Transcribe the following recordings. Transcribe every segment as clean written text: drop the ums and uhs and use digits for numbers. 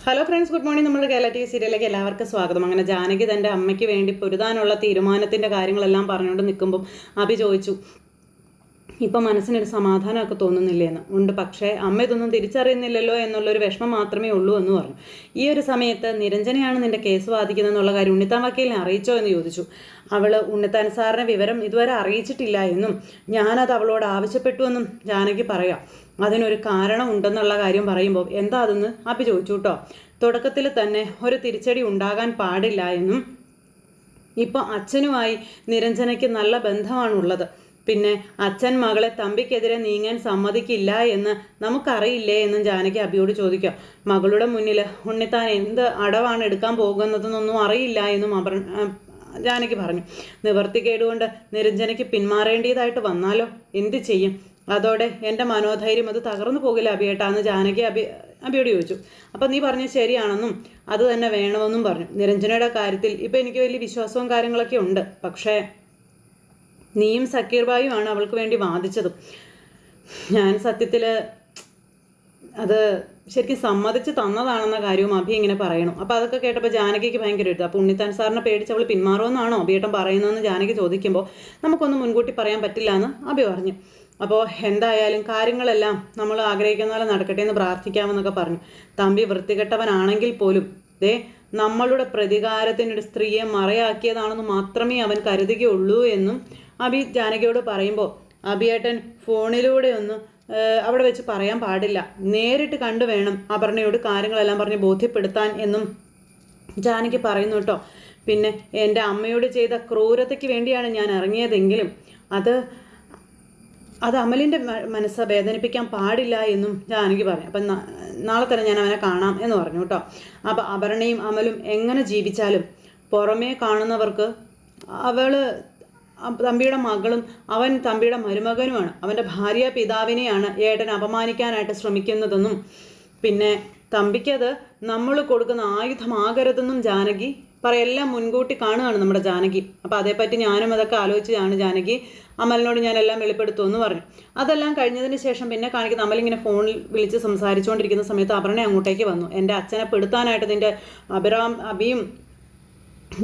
Hello friends, good morning. നമ്മുടെ Kerala T V സീരിയലിലേക്ക് എല്ലാവർക്കും സ്വാഗതം. അങ്ങനെ ജാനകി തൻ്റെ അമ്മയ്ക്ക് വേണ്ടി പൊരുതാനുള്ള തീരുമാനത്തിൻ്റെ കാര്യങ്ങളെല്ലാം പറഞ്ഞുകൊണ്ട് നിൽക്കുമ്പം അഭി ചോദിച്ചു, ഇപ്പം മനസ്സിനൊരു സമാധാനമൊക്കെ തോന്നുന്നില്ലേന്ന്. ഉണ്ട്, പക്ഷേ അമ്മ ഇതൊന്നും തിരിച്ചറിയുന്നില്ലല്ലോ എന്നുള്ളൊരു വിഷമം മാത്രമേ ഉള്ളൂ എന്ന് പറഞ്ഞു. ഈ ഒരു സമയത്ത് നിരഞ്ജനയാണ് നിന്റെ കേസ് വാദിക്കുന്നതെന്നുള്ള കാര്യം ഉണ്ണിത്താൻ വക്കീലിനെ അറിയിച്ചോ എന്ന് ചോദിച്ചു. അവൾ ഉണ്ണിത്താൻ സാറിനെ വിവരം ഇതുവരെ അറിയിച്ചിട്ടില്ല എന്നും ഞാനത് അവളോട് ആവശ്യപ്പെട്ടു എന്നും ജാനകി പറയാം. അതിനൊരു കാരണം ഉണ്ടെന്നുള്ള കാര്യം പറയുമ്പോൾ എന്താ അതെന്ന് അഭി ചോദിച്ചു കേട്ടോ. തുടക്കത്തിൽ തന്നെ ഒരു തിരിച്ചടി ഉണ്ടാകാൻ പാടില്ല എന്നും ഇപ്പോൾ അച്ഛനുമായി നിരഞ്ജനയ്ക്ക് നല്ല ബന്ധമാണുള്ളത്. പിന്നെ അച്ഛൻ മകളെ തമ്പിക്കെതിരെ നീങ്ങാൻ സമ്മതിക്കില്ല എന്ന് നമുക്കറിയില്ലേ എന്നും ജാനകി അഭിയോട് ചോദിക്കാം. മകളുടെ മുന്നിൽ ഉണ്ണിത്താൻ എന്ത് അടവാണ് എടുക്കാൻ പോകുന്നതെന്നൊന്നും അറിയില്ല എന്നും ജാനകി പറഞ്ഞു. നിവർത്തിക്കേടുകൊണ്ട് നിരഞ്ജനയ്ക്ക് പിന്മാറേണ്ടതായിട്ട് വന്നാലോ, എന്ത് ചെയ്യും? അതോടെ എൻ്റെ മനോധൈര്യം അത് തകർന്നു പോകില്ല അഭിയേട്ടാന്ന് ജാനകി അഭിയോട് ചോദിച്ചു. അപ്പം നീ പറഞ്ഞത് ശരിയാണെന്നും അത് തന്നെ വേണമെന്നും പറഞ്ഞു. നിരഞ്ജനയുടെ കാര്യത്തിൽ ഇപ്പം എനിക്ക് വലിയ വിശ്വാസവും കാര്യങ്ങളൊക്കെ ഉണ്ട്. പക്ഷേ നീയും സക്കീർ ബായുമാണ് അവൾക്ക് വേണ്ടി വാദിച്ചതും. ഞാൻ സത്യത്തിൽ അത് ശരിക്കും സമ്മതിച്ച് തന്നതാണെന്ന കാര്യവും അഭി ഇങ്ങനെ പറയണം. അപ്പോൾ അതൊക്കെ കേട്ടപ്പോൾ ജാനകിക്ക് ഭയങ്കര എഴുതും. അപ്പോൾ ഉണ്ണിത്താൻ സാറിനെ പേടിച്ച് അവൾ പിന്മാറുമെന്നാണോ അഭിയേട്ടൻ പറയുന്നതെന്ന് ജാനകി ചോദിക്കുമ്പോൾ നമുക്കൊന്നും മുൻകൂട്ടി പറയാൻ പറ്റില്ല എന്ന് അഭി പറഞ്ഞു. അപ്പോൾ എന്തായാലും കാര്യങ്ങളെല്ലാം നമ്മൾ ആഗ്രഹിക്കുന്ന പോലെ നടക്കട്ടെ എന്ന് പ്രാർത്ഥിക്കാമെന്നൊക്കെ പറഞ്ഞു. തമ്പി വൃത്തികെട്ടവനാണെങ്കിൽ പോലും നമ്മളുടെ പ്രതികാരത്തിനൊരു സ്ത്രീയെ മറയാക്കിയതാണെന്ന് മാത്രമേ അവൻ കരുതുകയുള്ളൂ എന്നും അഭി ജാനകിയോട് പറയുമ്പോൾ അഭിയേട്ടൻ ഫോണിലൂടെ ഒന്ന് അവിടെ വെച്ച് പറയാൻ പാടില്ല, നേരിട്ട് കണ്ടു വേണം അപർണയോട് കാര്യങ്ങളെല്ലാം പറഞ്ഞ് ബോധ്യപ്പെടുത്താൻ എന്നും ജാനകി പറയുന്നു കേട്ടോ. പിന്നെ എൻ്റെ അമ്മയോട് ചെയ്ത ക്രൂരതയ്ക്ക് വേണ്ടിയാണ് ഞാൻ ഇറങ്ങിയതെങ്കിലും അത് അമലിൻ്റെ മനസ്സ് വേദനിപ്പിക്കാൻ പാടില്ല എന്നും ജാനകി പറഞ്ഞു. അപ്പം നാളെ തന്നെ ഞാൻ അവനെ കാണാം എന്ന് പറഞ്ഞു കേട്ടോ. അപ്പം അപർണയും അമലും എങ്ങനെ ജീവിച്ചാലും പുറമേ കാണുന്നവർക്ക് അവൾ തമ്പിയുടെ മകളും അവൻ തമ്പിയുടെ മരുമകനുമാണ്. അവൻ്റെ ഭാര്യ പിതാവിനെയാണ് ഏട്ടൻ അപമാനിക്കാനായിട്ട് ശ്രമിക്കുന്നതെന്നും പിന്നെ തമ്പിക്കത് നമ്മൾ കൊടുക്കുന്ന ആയുധമാകരുതെന്നും ജാനകി എല്ലാം മുൻകൂട്ടി കാണുകയാണ് നമ്മുടെ ജാനകി. അപ്പോൾ അതേപ്പറ്റി ഞാനും അതൊക്കെ ആലോചിച്ചാണ് ജാനകി അമലിനോട് ഞാനെല്ലാം വെളിപ്പെടുത്തുമെന്ന് പറഞ്ഞു. അതെല്ലാം കഴിഞ്ഞതിന് ശേഷം പിന്നെ കാണിക്കുന്ന അമലിങ്ങനെ ഫോണിൽ വിളിച്ച് സംസാരിച്ചുകൊണ്ടിരിക്കുന്ന സമയത്ത് അപർണ അങ്ങോട്ടേക്ക് വന്നു. എൻ്റെ അച്ഛനെ പെടുത്താനായിട്ട് നിൻ്റെ അഭിയും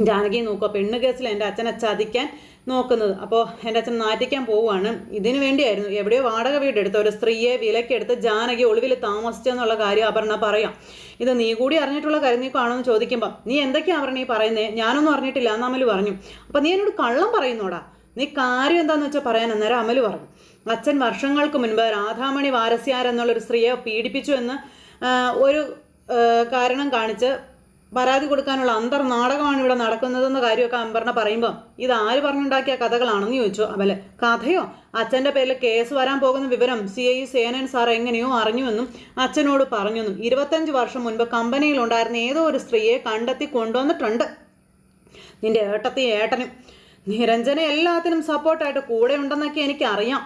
ജാനകിയും നോക്കുക, പെണ്ണ് കേസിൽ എൻ്റെ അച്ഛനെ ചതിക്കാൻ നോക്കുന്നത്. അപ്പോൾ എൻ്റെ അച്ഛൻ നാറ്റിക്കാൻ പോവുകയാണ്. ഇതിനു വേണ്ടിയായിരുന്നു എവിടെയോ വാടക വീടെടുത്ത ഒരു സ്ത്രീയെ വിലക്കെടുത്ത് ജാനകി ഒളിവിൽ താമസിച്ചെന്നുള്ള കാര്യം അപർണ പറയാം. ഇത് നീ കൂടി അറിഞ്ഞിട്ടുള്ള കാര്യം നീ കാണുമെന്ന് ചോദിക്കുമ്പം നീ എന്തൊക്കെയാണ് അപർണ ഈ പറയുന്നേ? ഞാനൊന്നും അറിഞ്ഞിട്ടില്ല എന്ന് അമല് പറഞ്ഞു. അപ്പം നീ എന്നോട് കള്ളം പറയുന്നോടാ, നീ കാര്യം എന്താണെന്ന് വെച്ചാൽ പറയാൻ. അന്നേരം അമല് പറഞ്ഞു, അച്ഛൻ വർഷങ്ങൾക്ക് മുൻപ് രാധാമണി വാരസ്യാർ എന്നുള്ളൊരു സ്ത്രീയെ പീഡിപ്പിച്ചു എന്ന് ഒരു കാരണം കാണിച്ച് പരാതി കൊടുക്കാനുള്ള അന്തർനാടകമാണ് ഇവിടെ നടക്കുന്നതെന്ന കാര്യമൊക്കെ അപർണ പറയുമ്പം ഇത് ആര് പറഞ്ഞുണ്ടാക്കിയ കഥകളാണെന്ന് ചോദിച്ചു അവല്. കഥയോ? അച്ഛൻ്റെ പേരിൽ കേസ് വരാൻ പോകുന്ന വിവരം CI സേനൻ സാർ എങ്ങനെയോ അറിഞ്ഞുവെന്നും അച്ഛനോട് പറഞ്ഞെന്നും 25 വർഷം മുൻപ് കമ്പനിയിലുണ്ടായിരുന്ന ഏതോ ഒരു സ്ത്രീയെ കണ്ടെത്തി കൊണ്ടുവന്നിട്ടുണ്ട്. നിന്റെ ഏട്ടനും നിരഞ്ജന എല്ലാത്തിനും സപ്പോർട്ടായിട്ട് കൂടെ ഉണ്ടെന്നൊക്കെ എനിക്ക്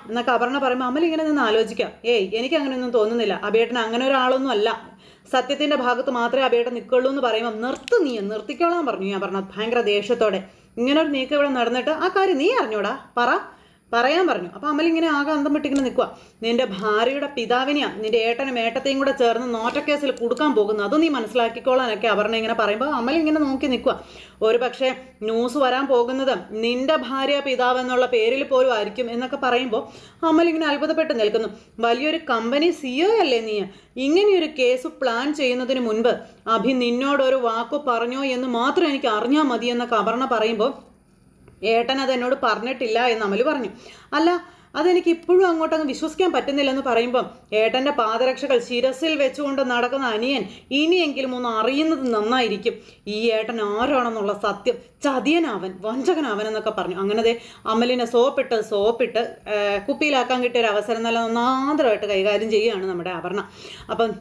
എന്നൊക്കെ അപർണ പറയുമ്പോൾ അമൽ ഇങ്ങനെ നിന്ന് ആലോചിക്കാം. എനിക്ക് അങ്ങനെയൊന്നും തോന്നുന്നില്ല. അഭിയേട്ടൻ അങ്ങനെ ഒരാളൊന്നും അല്ല. സത്യത്തിൻ്റെ ഭാഗത്ത് മാത്രമേ അഭിയേട്ടൻ നിൽക്കുള്ളൂ എന്ന് പറയുമ്പോൾ നിർത്തിക്കോളാൻ പറഞ്ഞു. ഞാൻ പറഞ്ഞത് ഭയങ്കര ദേഷ്യത്തോടെ. ഇങ്ങനൊരു നീക്കം ഇവിടെ നടന്നിട്ട് ആ കാര്യം നീ അറിഞ്ഞോടാ, പറയാൻ പറഞ്ഞു. അപ്പം അമലിങ്ങനെ ആകെ അന്തം വിട്ടിങ്ങനെ നിൽക്കുക. നിന്റെ ഭാര്യയുടെ പിതാവിനെയാണ് നിന്റെ ഏട്ടനും ഏട്ടത്തെയും കൂടെ ചേർന്ന് നോട്ടക്കേസിൽ കൊടുക്കാൻ പോകുന്നത്, അത് നീ മനസ്സിലാക്കിക്കോളാനൊക്കെ അപർണ ഇങ്ങനെ പറയുമ്പോൾ അമലിങ്ങനെ നോക്കി നിൽക്കുക. ഒരു പക്ഷേ ന്യൂസ് വരാൻ പോകുന്നത് നിന്റെ ഭാര്യ പിതാവ് എന്നുള്ള പേരിൽ പോലും ആയിരിക്കും എന്നൊക്കെ പറയുമ്പോൾ അമലിങ്ങനെ അത്ഭുതപ്പെട്ട് നിൽക്കുന്നു. വലിയൊരു കമ്പനി CEO അല്ലേ നീ? ഇങ്ങനെയൊരു കേസ് പ്ലാൻ ചെയ്യുന്നതിന് മുൻപ് അഭി നിന്നോടൊരു വാക്കു പറഞ്ഞോ എന്ന് മാത്രം എനിക്ക് അറിഞ്ഞാൽ മതി എന്നൊക്കെ അപർണ പറയുമ്പോൾ ഏട്ടൻ അതെന്നോട് പറഞ്ഞിട്ടില്ല എന്ന് അമല് പറഞ്ഞു. അല്ല, അതെനിക്ക് ഇപ്പോഴും അങ്ങോട്ടങ്ങ് വിശ്വസിക്കാൻ പറ്റുന്നില്ലെന്ന് പറയുമ്പം ഏട്ടൻ്റെ പാദരക്ഷകൾ ശിരസിൽ വെച്ചുകൊണ്ട് നടക്കുന്ന അനിയൻ ഇനിയെങ്കിലും ഒന്ന് അറിയുന്നത് നന്നായിരിക്കും. ഈ ഏട്ടൻ ആരാണെന്നുള്ള സത്യം, ചതിയനാവൻ, വഞ്ചകനാവൻ എന്നൊക്കെ പറഞ്ഞു. അങ്ങനത്തെ അമലിനെ സോപ്പിട്ട് കുപ്പിയിലാക്കാൻ കിട്ടിയൊരു അവസരം നല്ല ഒന്നാന്തരമായിട്ട് കൈകാര്യം ചെയ്യുകയാണ് നമ്മുടെ അപർണ. അപ്പം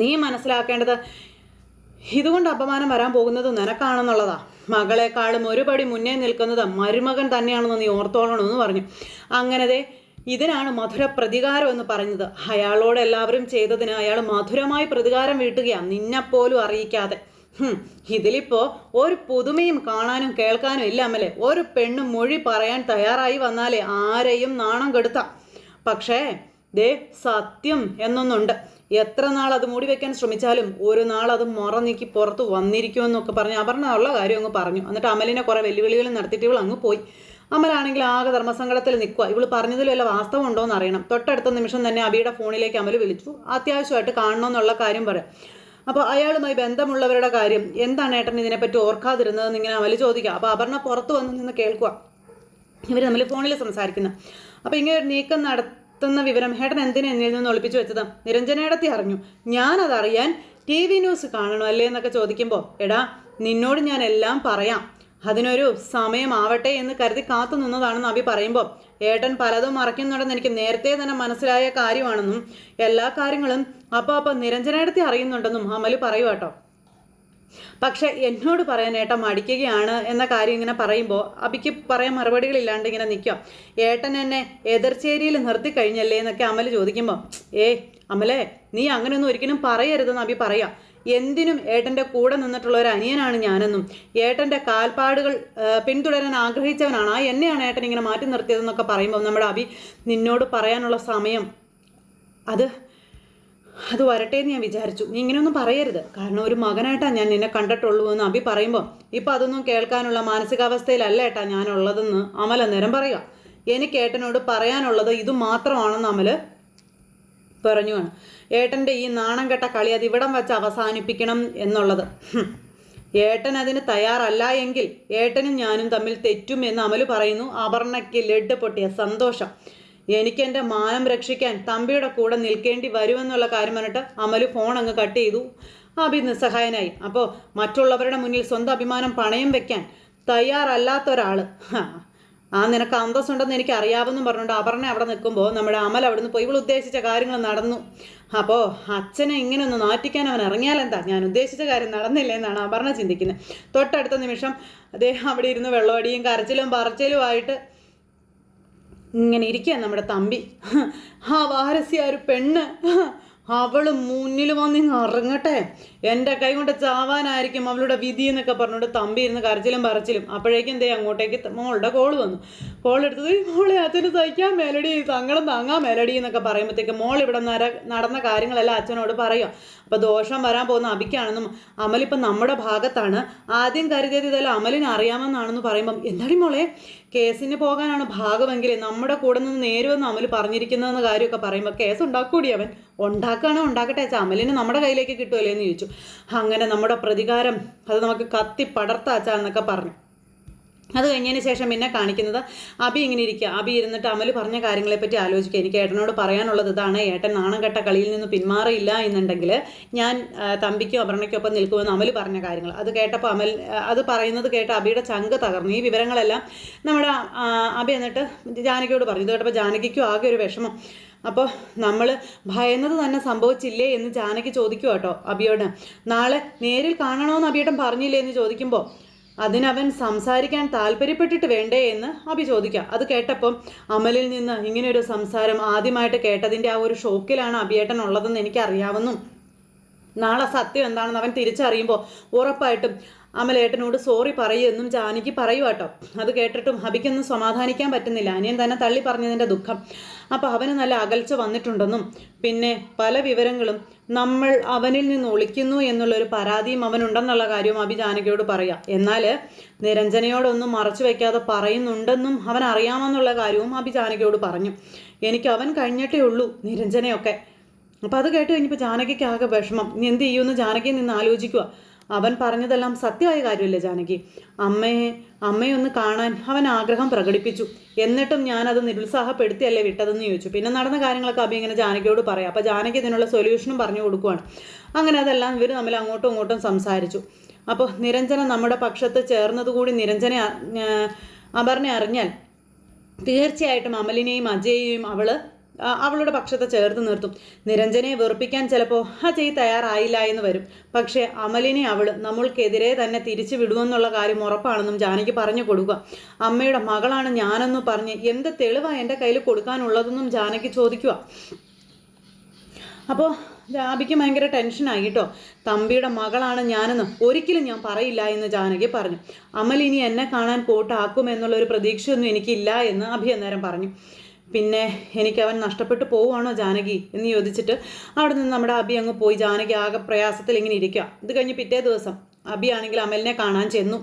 നീ മനസ്സിലാക്കേണ്ടത് ഇതുകൊണ്ട് അപമാനം വരാൻ പോകുന്നത് നിനക്കാണെന്നുള്ളതാ. മകളെക്കാളും ഒരുപടി മുന്നേ നിൽക്കുന്നത് മരുമകൻ തന്നെയാണെന്ന് നീ ഓർത്തോളണമെന്ന് പറഞ്ഞു. അങ്ങനത്തെ ഇതിനാണ് മധുര പ്രതികാരം എന്ന് പറഞ്ഞത്. അയാളോട് എല്ലാവരും ചെയ്തതിന് അയാൾ മധുരമായി പ്രതികാരം വീട്ടുകയാണ്, നിന്നെപ്പോലും അറിയിക്കാതെ. ഇതിലിപ്പോൾ ഒരു പുതുമയും കാണാനും കേൾക്കാനും ഇല്ല അമ്മലെ. ഒരു പെണ്ണ് മൊഴി പറയാൻ തയ്യാറായി വന്നാലേ ആരെയും നാണം കെടുത്താം. പക്ഷേ സത്യം എന്നൊന്നുണ്ട്. എത്ര നാൾ അത് മൂടി വെക്കാൻ ശ്രമിച്ചാലും ഒരു നാൾ അത് മുറ നീക്കി പുറത്ത് വന്നിരിക്കുമെന്നൊക്കെ പറഞ്ഞ് അപർണ ഉള്ള കാര്യം അങ്ങ് പറഞ്ഞു. എന്നിട്ട് അമലിനെ കുറേ വെല്ലുവിളികളും നടത്തിയിട്ട് ഇവൾ അങ്ങ് പോയി. അമലാണെങ്കിൽ ആകെ ധർമ്മസങ്കടത്തിൽ നിൽക്കുക. ഇവൾ പറഞ്ഞതിൽ വല്ല വാസ്തവം ഉണ്ടോ എന്ന് അറിയണം. തൊട്ടടുത്ത നിമിഷം തന്നെ അബിയുടെ ഫോണിലേക്ക് അമൽ വിളിച്ചു. അത്യാവശ്യമായിട്ട് കാണണമെന്നുള്ള കാര്യം പറയാം. അപ്പോൾ അയാളുമായി ബന്ധമുള്ളവരുടെ കാര്യം എന്താണ് ഏട്ടൻ ഇതിനെപ്പറ്റി ഓർക്കാതിരുന്നതെന്ന് ഇങ്ങനെ അമൽ ചോദിക്കുക. അപ്പോൾ അപർണ പുറത്ത് വന്ന് നിന്ന് കേൾക്കുക. ഇവർ തമ്മിൽ ഫോണിൽ സംസാരിക്കുന്നു. അപ്പോൾ ഇങ്ങനെ ഒരു നീക്കം നടത്തുന്ന വിവരം ഏട്ടൻ എന്തിനാ എന്നിൽ നിന്ന് ഒളിപ്പിച്ചു വെച്ചത്? നിരഞ്ജനേടത്തി അറിഞ്ഞു. ഞാനതറിയാൻ TV ന്യൂസ് കാണണോ അല്ലേ എന്നൊക്കെ ചോദിക്കുമ്പോൾ, എടാ നിന്നോട് ഞാൻ എല്ലാം പറയാം, അതിനൊരു സമയമാവട്ടെ എന്ന് കരുതി കാത്തു നിന്നതാണെന്ന് അബി പറയുമ്പോൾ, ഏട്ടൻ പലതും മറയ്ക്കുന്നുണ്ടെന്ന് എനിക്ക് നേരത്തെ തന്നെ മനസ്സിലായ കാര്യമാണെന്നും എല്ലാ കാര്യങ്ങളും അപ്പോൾ നിരഞ്ജനേടത്തി അറിയുന്നുണ്ടെന്നും അമൽ പറയുക കേട്ടോ. പക്ഷെ എന്നോട് പറയാൻ ഏട്ടൻ മടിക്കുകയാണ് എന്ന കാര്യം ഇങ്ങനെ പറയുമ്പോൾ അബിക്ക് പറയാൻ മറുപടികളില്ലാണ്ട് ഇങ്ങനെ നിൽക്കാം. ഏട്ടൻ എന്നെ എതിർച്ചേരിയിൽ നിർത്തി കഴിഞ്ഞല്ലേ എന്നൊക്കെ അമൽ ചോദിക്കുമ്പോൾ, അമലേ നീ അങ്ങനെയൊന്നും ഒരിക്കലും പറയരുതെന്ന് അബി പറയാം. എന്തിനും ഏട്ടൻ്റെ കൂടെ നിന്നിട്ടുള്ള ഒരു അനിയനാണ് ഞാനെന്നും ഏട്ടൻ്റെ കാൽപ്പാടുകൾ പിന്തുടരാൻ ആഗ്രഹിച്ചവനാണ്. എന്നെയാണ് ഏട്ടൻ ഇങ്ങനെ മാറ്റി നിർത്തിയതെന്നൊക്കെ പറയുമ്പോൾ നമ്മുടെ അബി, നിന്നോട് പറയാനുള്ള സമയം അത് വരട്ടെ എന്ന് ഞാൻ വിചാരിച്ചു. നീ ഇങ്ങനെയൊന്നും പറയരുത്, കാരണം ഒരു മകനായിട്ടാണ് ഞാൻ നിന്നെ കണ്ടിട്ടുള്ളൂ എന്ന് അബി പറയുമ്പോൾ, ഇപ്പം അതൊന്നും കേൾക്കാനുള്ള മാനസികാവസ്ഥയിലല്ല ഏട്ടാ ഞാനുള്ളതെന്ന് അമൽ അന്നേരം പറയുക. എനിക്ക് ഏട്ടനോട് പറയാനുള്ളത് ഇത് മാത്രമാണെന്ന് അമൽ പറഞ്ഞുവാണ്. ഏട്ടൻ്റെ ഈ നാണം കെട്ട കളി അത് ഇവിടം വെച്ച് അവസാനിപ്പിക്കണം എന്നുള്ളത്. ഏട്ടൻ അതിന് തയ്യാറല്ല എങ്കിൽ ഏട്ടനും ഞാനും തമ്മിൽ തെറ്റും എന്ന് അമൽ പറയുന്നു. അപർണയ്ക്ക് ലഡ് പൊട്ടിയ സന്തോഷം. എനിക്കെൻ്റെ മാനം രക്ഷിക്കാൻ തമ്പിയുടെ കൂടെ നിൽക്കേണ്ടി വരുമെന്നുള്ള കാര്യം പറഞ്ഞിട്ട് അമൽ ഫോൺ അങ്ങ് കട്ട് ചെയ്തു. അബി നിസ്സഹായനായി. അപ്പോൾ മറ്റുള്ളവരുടെ മുന്നിൽ സ്വന്തം അഭിമാനം പണയം വെക്കാൻ തയ്യാറല്ലാത്ത ഒരാൾ, നിനക്ക് അന്തസ്സുണ്ടെന്ന് എനിക്ക് അറിയാമെന്നും പറഞ്ഞുകൊണ്ട് അപർണ അവിടെ നിൽക്കുമ്പോൾ നമ്മുടെ അമൽ അവിടെ നിന്ന് പോയി. ഇവൾ ഉദ്ദേശിച്ച കാര്യങ്ങൾ നടന്നു. അപ്പോൾ അച്ഛനെ ഇങ്ങനെ ഒന്ന് നാറ്റിക്കാൻ അവൻ ഇറങ്ങിയാലെന്താ, ഞാൻ ഉദ്ദേശിച്ച കാര്യം നടന്നില്ല എന്നാണ് അപർണ ചിന്തിക്കുന്നത്. തൊട്ടടുത്ത നിമിഷം അദ്ദേഹം അവിടെ ഇരുന്ന് വെള്ളമടിയും കരച്ചിലും പറച്ചിലുമായിട്ട് ഇങ്ങനെ ഇരിക്കുക നമ്മുടെ തമ്പി. വാരസ്യ ഒരു പെണ്ണ്, അവൾ മുന്നിൽ വന്നിങ്ങ് ഇറങ്ങട്ടെ, എൻ്റെ കൈ കൊണ്ട് ചാവാനായിരിക്കും അവളുടെ വിധി എന്നൊക്കെ പറഞ്ഞുകൊണ്ട് തമ്പി ഇരുന്ന് കരച്ചിലും പറച്ചിലും. അപ്പോഴേക്കും എന്തേ അങ്ങോട്ടേക്ക് മോളുടെ കോൾ വന്നു. കോൾ എടുത്തത്, മോളെ അച്ഛന് സഹിക്കാൻ മെലഡി, സങ്കടം താങ്ങാൻ മെലഡി എന്നൊക്കെ പറയുമ്പോഴത്തേക്ക് മോൾ ഇവിടെ നടന്ന കാര്യങ്ങളെല്ലാം അച്ഛനോട് പറയുക. അപ്പോൾ ദോഷം വരാൻ പോകുന്ന അബിക്കാണെന്നും അമലിപ്പം നമ്മുടെ ഭാഗത്താണ്, ആദ്യം കരുതിയത് ഇതെല്ലാം അമലിന് അറിയാമെന്നാണെന്ന് പറയുമ്പം, എന്താടി മോളെ കേസിന് പോകാനാണ് ഭാഗമെങ്കിൽ നമ്മുടെ കൂടെ നിന്ന് നേരുമെന്ന് അമൽ പറഞ്ഞിരിക്കുന്നതെന്ന കാര്യമൊക്കെ പറയുമ്പോൾ, കേസ് ഉണ്ടാക്കൂടി അവൻ ഉണ്ടാക്കുകയാണോ ഉണ്ടാക്കട്ടെ, അമലിന് നമ്മുടെ കയ്യിലേക്ക് കിട്ടുമല്ലേ എന്ന് ചോദിച്ചു. അങ്ങനെ നമ്മുടെ പ്രതികാരം അത് നമുക്ക് കത്തി പടർത്താച്ചാ എന്നൊക്കെ പറഞ്ഞു. അത് കഴിഞ്ഞതിന് ശേഷം പിന്നെ കാണിക്കുന്നത് അബി ഇങ്ങനെ ഇരിക്കുക. അബി ഇരുന്നിട്ട് അമൽ പറഞ്ഞ കാര്യങ്ങളെപ്പറ്റി ആലോചിക്കുക. എനിക്ക് ഏട്ടനോട് പറയാനുള്ളത് ഇതാണ്, ഏട്ടൻ നാണം കെട്ട കളിയിൽ നിന്ന് പിന്മാറിയില്ല എന്നുണ്ടെങ്കിൽ ഞാൻ തമ്പിക്കും അപർണയ്ക്കൊപ്പം നിൽക്കുമെന്ന് അമൽ പറഞ്ഞ കാര്യങ്ങൾ അത് കേട്ടപ്പോൾ അത് പറയുന്നത് കേട്ട് അബിയുടെ ചങ്ക് തകർന്നു. ഈ വിവരങ്ങളെല്ലാം നമ്മുടെ അബി എന്നിട്ട് ജാനകിയോട് പറഞ്ഞു. ഇത് കേട്ടപ്പോൾ ജാനകിക്കും ആകെ ഒരു വിഷമം. അപ്പോൾ നമ്മൾ ഭയന്നത് തന്നെ സംഭവിച്ചില്ലേ എന്ന് ജാനകി ചോദിക്കുക കേട്ടോ അബിയോട്. നാളെ നേരിൽ കാണണമെന്ന് അബിയേട്ടൻ പറഞ്ഞില്ലേ എന്ന് ചോദിക്കുമ്പോൾ, അതിനവൻ സംസാരിക്കാൻ താല്പര്യപ്പെട്ടിട്ട് വേണ്ടേ എന്ന് അബി ചോദിക്കുക. അത് കേട്ടപ്പം അമലിൽ നിന്ന് ഇങ്ങനെയൊരു സംസാരം ആദ്യമായിട്ട് കേട്ടതിൻ്റെ ആ ഒരു ഷോക്കിലാണ് അബിയേട്ടൻ ഉള്ളതെന്ന് എനിക്കറിയാവുന്നു. നാളെ സത്യം എന്താണെന്ന് അവൻ തിരിച്ചറിയുമ്പോൾ ഉറപ്പായിട്ടും അമലേട്ടനോട് സോറി പറയുമെന്നും ജാനകി പറയുക കേട്ടോ. അത് കേട്ടിട്ടും അബിക്കൊന്നും സമാധാനിക്കാൻ പറ്റുന്നില്ല. അനിയൻ തന്നെ തള്ളി പറഞ്ഞതിൻ്റെ ദുഃഖം. അപ്പോൾ അവന് നല്ല അകൽച്ച വന്നിട്ടുണ്ടെന്നും പിന്നെ പല വിവരങ്ങളും നമ്മൾ അവനിൽ നിന്ന് ഒളിക്കുന്നു എന്നുള്ളൊരു പരാതിയും അവനുണ്ടെന്നുള്ള കാര്യവും അബി ജാനകിയോട് പറയാം. എന്നാൽ നിരഞ്ജനയോടൊന്നും മറച്ചു വയ്ക്കാതെ പറയുന്നുണ്ടെന്നും അവൻ അറിയാമെന്നുള്ള കാര്യവും അബി ജാനകിയോട് പറഞ്ഞു. എനിക്ക് അവൻ കഴിഞ്ഞിട്ടേ ഉള്ളൂ നിരഞ്ജനയൊക്കെ. അപ്പോൾ അത് കേട്ട് കഴിഞ്ഞപ്പോൾ ജാനകിക്ക് ആകെ വിഷമം. ഇനി എന്ത് ചെയ്യുമെന്ന് ജാനകി നിന്ന് ആലോചിക്കുക. അവൻ പറഞ്ഞതെല്ലാം സത്യമായ കാര്യമല്ലേ ജാനകി? അമ്മയൊന്ന് കാണാൻ അവൻ ആഗ്രഹം പ്രകടിപ്പിച്ചു, എന്നിട്ടും ഞാനത് നിരുത്സാഹപ്പെടുത്തിയല്ലേ വിട്ടതെന്ന് ചോദിച്ചു. പിന്നെ നടന്ന കാര്യങ്ങളൊക്കെ അബി ഇങ്ങനെ ജാനകിയോട് പറയാം. അപ്പോൾ ജാനകി ഇതിനുള്ള സൊല്യൂഷനും പറഞ്ഞു കൊടുക്കുവാണ്. അങ്ങനെ അതെല്ലാം ഇവർ തമ്മിൽ അങ്ങോട്ടും ഇങ്ങോട്ടും സംസാരിച്ചു. അപ്പോൾ നിരഞ്ജന നമ്മുടെ പക്ഷത്ത് ചേർന്നതുകൂടി അപർണ അറിഞ്ഞാൽ തീർച്ചയായിട്ടും അമലിനെയും അജയെയും അവളുടെ പക്ഷത്തെ ചേർത്ത് നിർത്തും. നിരഞ്ജനയെ വെറുപ്പിക്കാൻ ചിലപ്പോൾ അജയ് തയ്യാറായില്ല എന്ന് വരും. പക്ഷേ അമലിനെ അവൾ നമ്മൾക്കെതിരെ തന്നെ തിരിച്ചു വിടുമെന്നുള്ള കാര്യം ഉറപ്പാണെന്നും ജാനകി പറഞ്ഞു കൊടുക്കുക. അമ്മയുടെ മകളാണ് ഞാനെന്ന് പറഞ്ഞ് എന്ത് തെളിവാണ് എൻ്റെ കയ്യിൽ കൊടുക്കാനുള്ളതെന്നും ജാനകി ചോദിക്കുക. അപ്പോൾ അബിക്ക് ഭയങ്കര ടെൻഷനായി കേട്ടോ. തമ്പിയുടെ മകളാണ് ഞാനെന്ന് ഒരിക്കലും ഞാൻ പറയില്ല എന്ന് ജാനകി പറഞ്ഞു. അമൽ ഇനി എന്നെ കാണാൻ പോട്ടാക്കുമെന്നുള്ളൊരു പ്രതീക്ഷയൊന്നും എനിക്കില്ല എന്ന് അഭി അന്നേരം പറഞ്ഞു. പിന്നെ എനിക്ക് അവൻ നഷ്ടപ്പെട്ടു പോവുകയാണോ ജാനകി എന്ന് ചോദിച്ചിട്ട് അവിടെ നിന്ന് നമ്മുടെ അബി അങ്ങ് പോയി. ജാനകി ആകെ പ്രയാസത്തിൽ ഇങ്ങനെ ഇരിക്കുക. ഇത് കഴിഞ്ഞ് പിറ്റേ ദിവസം അബി ആണെങ്കിൽ അമലിനെ കാണാൻ ചെന്നു.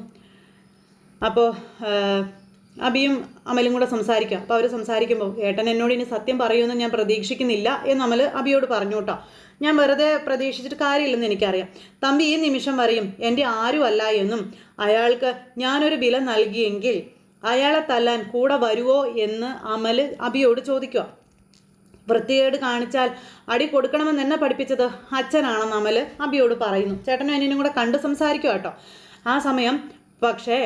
അപ്പോൾ അബിയും അമലും കൂടെ സംസാരിക്കുക. അപ്പോൾ അവർ സംസാരിക്കുമ്പോൾ ഏട്ടൻ എന്നോട് ഇനി സത്യം പറയുമെന്ന് ഞാൻ പ്രതീക്ഷിക്കുന്നില്ല എന്ന് അമൽ അബിയോട് പറഞ്ഞു കേട്ടോ. ഞാൻ വെറുതെ പ്രതീക്ഷിച്ചിട്ട് കാര്യമില്ലെന്ന് എനിക്കറിയാം. തമ്പി ഈ നിമിഷം വരെയും എൻ്റെ ആരുമല്ല എന്നും അയാൾക്ക് ഞാനൊരു വില നൽകിയെങ്കിൽ അയാളെ തല്ലാൻ കൂടെ വരുമോ എന്ന് അമൽ അബിയോട് ചോദിക്കുക. വൃത്തികേട് കാണിച്ചാൽ അടി കൊടുക്കണമെന്ന് എന്നെ പഠിപ്പിച്ചത് അച്ഛനാണെന്ന് അമൽ അബിയോട് പറയുന്നു. ചേട്ടനും അനിയനും കൂടെ കണ്ട് സംസാരിക്കുക കേട്ടോ. ആ സമയം പക്ഷേ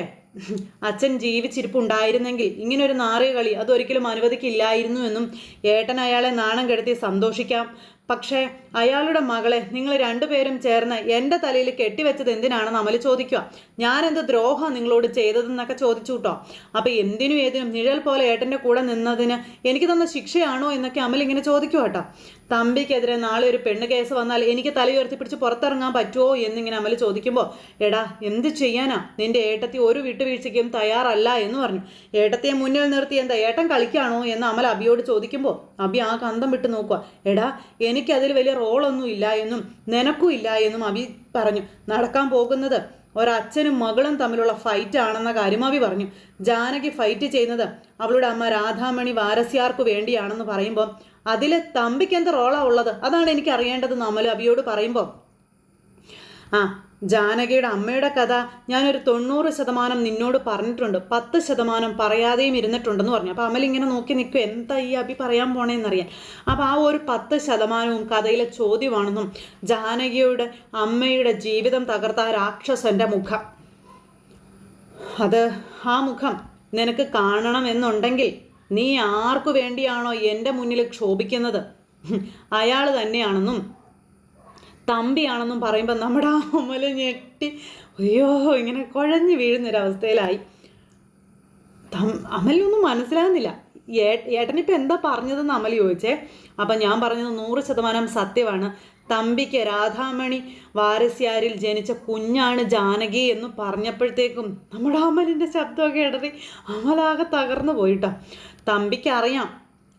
അച്ഛൻ ജീവിച്ചിരിപ്പുണ്ടായിരുന്നെങ്കിൽ ഇങ്ങനൊരു നാറിയ കളി അതൊരിക്കലും അനുവദിക്കില്ലായിരുന്നു എന്നും ഏട്ടൻ അയാളെ നാണം കെടുത്തി സന്തോഷിക്കാം. പക്ഷേ അയാളുടെ മകളെ നിങ്ങൾ രണ്ടുപേരും ചേർന്ന് എൻ്റെ തലയിൽ കെട്ടിവെച്ചത് എന്തിനാണെന്ന് അമൽ ചോദിക്കുക. ഞാനെന്ത് ദ്രോഹം നിങ്ങളോട് ചെയ്തതെന്നൊക്കെ ചോദിച്ചു കേട്ടോ. അപ്പോൾ എന്തിനും ഏതിനും നിഴൽ പോലെ ഏട്ടൻ്റെ കൂടെ നിന്നതിന് എനിക്ക് തന്ന ശിക്ഷയാണോ എന്നൊക്കെ അമൽ ഇങ്ങനെ ചോദിക്കുക കേട്ടോ. തമ്പിക്കെതിരെ നാളെ ഒരു പെണ്ണ് കേസ് വന്നാൽ എനിക്ക് തലയുയർത്തിപ്പിടിച്ച് പുറത്തിറങ്ങാൻ പറ്റുമോ എന്നിങ്ങനെ അമൽ ചോദിക്കുമ്പോൾ എടാ എന്ത് ചെയ്യാനാ, നിന്റെ ഏട്ടത്തി ഒരു വിട്ടുവീഴ്ചയ്ക്കും തയ്യാറല്ല എന്ന് പറഞ്ഞു. ഏട്ടത്തിയെ മുന്നിൽ നിർത്തി എന്താ ഏട്ടൻ കളിക്കാണോ എന്ന് അമൽ അബിയോട് ചോദിക്കുമ്പോൾ അബി ആ കന്തം വിട്ട് നോക്കുക. എടാ എനിക്കതിൽ വലിയ റോളൊന്നും ഇല്ല എന്നും നിനക്കും ഇല്ല എന്നും അബി പറഞ്ഞു. നടക്കാൻ പോകുന്നത് ഒരച്ഛനും മകളും തമ്മിലുള്ള ഫൈറ്റ് ആണെന്ന കാര്യം അബി പറഞ്ഞു. ജാനകി ഫൈറ്റ് ചെയ്യുന്നത് അവളുടെ അമ്മ രാധാമണി വാരസ്യാർക്ക് വേണ്ടിയാണെന്ന് പറയുമ്പോൾ അതിൽ തമ്പിക്ക് എന്ത് റോളാണ് ഉള്ളത്, അതാണ് എനിക്ക് അറിയേണ്ടതെന്ന് അമൽ അബിയോട് പറയുമ്പോൾ ജാനകിയുടെ അമ്മയുടെ കഥ ഞാനൊരു 90% നിന്നോട് പറഞ്ഞിട്ടുണ്ട്, 10% പറയാതെയും ഇരുന്നിട്ടുണ്ടെന്ന് പറഞ്ഞു. അപ്പോൾ അമൽ ഇങ്ങനെ നോക്കി നിൽക്കും, എന്താ ഈ അബി പറയാൻ പോണേന്നറിയാൻ. അപ്പോൾ ആ ഒരു 10% കഥയിലെ ചോദ്യമാണെന്നും ജാനകിയുടെ അമ്മയുടെ ജീവിതം തകർത്ത ആ രാക്ഷസന്റെ മുഖം, അത് ആ മുഖം നിനക്ക് കാണണമെന്നുണ്ടെങ്കിൽ നീ ആർക്കു വേണ്ടിയാണോ എൻ്റെ മുന്നിൽ ക്ഷോഭിക്കുന്നത് അയാൾ തന്നെയാണെന്നും തമ്പിയാണെന്നും പറയുമ്പോൾ നമ്മുടെ അമൽ ഞെട്ടി അയ്യോ ഇങ്ങനെ കുഴഞ്ഞു വീഴുന്നൊരവസ്ഥയിലായി. അമലിനൊന്നും മനസ്സിലാകുന്നില്ല. ഏട്ടനിപ്പോൾ എന്താ പറഞ്ഞതെന്ന് അമൽ ചോദിച്ചേ. അപ്പം ഞാൻ പറഞ്ഞത് 100% സത്യമാണ്. തമ്പിക്ക് രാധാമണി വാരസ്യാരിൽ ജനിച്ച കുഞ്ഞാണ് ജാനകി എന്ന് പറഞ്ഞപ്പോഴത്തേക്കും നമ്മുടെ അമലിൻ്റെ ശബ്ദമൊക്കെ ഇടറി അമലാകെ തകർന്നു പോയിട്ടോ. തമ്പിക്ക് അറിയാം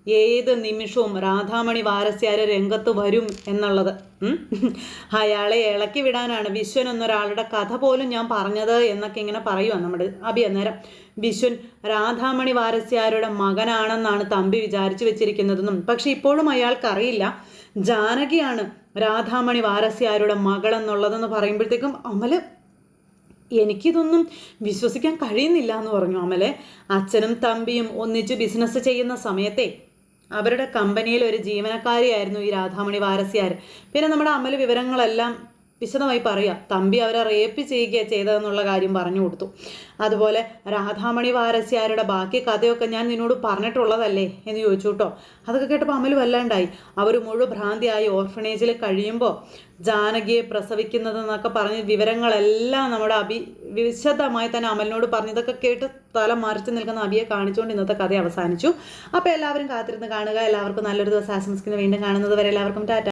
ഏത് നിമിഷവും രാധാമണി വാരസ്യാര് രംഗത്ത് വരും എന്നുള്ളത്. അയാളെ ഇളക്കി വിടാനാണ് വിശ്വൻ എന്നൊരാളുടെ കഥ പോലും ഞാൻ പറഞ്ഞത് എന്നൊക്കെ ഇങ്ങനെ പറയുവാണ് നമ്മുടെ അബി. അന്നേരം വിശ്വൻ രാധാമണി വാരസ്യാരുടെ മകനാണെന്നാണ് തമ്പി വിചാരിച്ചു വെച്ചിരിക്കുന്നതെന്നും പക്ഷെ ഇപ്പോഴും അയാൾക്കറിയില്ല ജാനകിയാണ് രാധാമണി വാരസ്യാരുടെ മകളെന്നുള്ളതെന്ന് പറയുമ്പോഴത്തേക്കും അമല് എനിക്കിതൊന്നും വിശ്വസിക്കാൻ കഴിയുന്നില്ല എന്ന് പറഞ്ഞു അമലെ. അച്ഛനും തമ്പിയും ഒന്നിച്ച് ബിസിനസ് ചെയ്യുന്ന സമയത്തെ അവരുടെ കമ്പനിയിൽ ഒരു ജീവനക്കാരിയായിരുന്നു ഈ രാധാമണി വാരസ്യാർ. പിന്നെ നമ്മുടെ അമൽ വിവരങ്ങളെല്ലാം വിശദമായി പറയുക. തമ്പി അവരെ റേപ്പ് ചെയ്യുകയാണ് ചെയ്തതെന്നുള്ള കാര്യം പറഞ്ഞു കൊടുത്തു. അതുപോലെ രാധാമണി വാരസ്യാരുടെ ബാക്കി കഥയൊക്കെ ഞാൻ നിന്നോട് പറഞ്ഞിട്ടുള്ളതല്ലേ എന്ന് ചോദിച്ചു കേട്ടോ. അതൊക്കെ കേട്ടപ്പോൾ അമൽ വല്ലാണ്ടായി. അവർ മുഴുവൻ ഭ്രാന്തിയായി ഓർഫണേജിൽ കഴിയുമ്പോൾ ജാനകിയെ പ്രസവിക്കുന്നതെന്നൊക്കെ പറഞ്ഞ് വിവരങ്ങളെല്ലാം നമ്മുടെ വിശദമായി തന്നെ അമലിനോട് പറഞ്ഞു. ഇതൊക്കെ കേട്ട് തല മറിച്ച് നിൽക്കുന്ന അബിയെ കാണിച്ചുകൊണ്ട് ഇന്നത്തെ കഥ അവസാനിച്ചു. അപ്പോൾ എല്ലാവരും കാത്തിരുന്ന് കാണുക. എല്ലാവർക്കും നല്ലൊരു ദിവസം ആശംസിക്കുന്നു. വീണ്ടും കാണുന്നത് വരെ എല്ലാവർക്കും ടാറ്റ.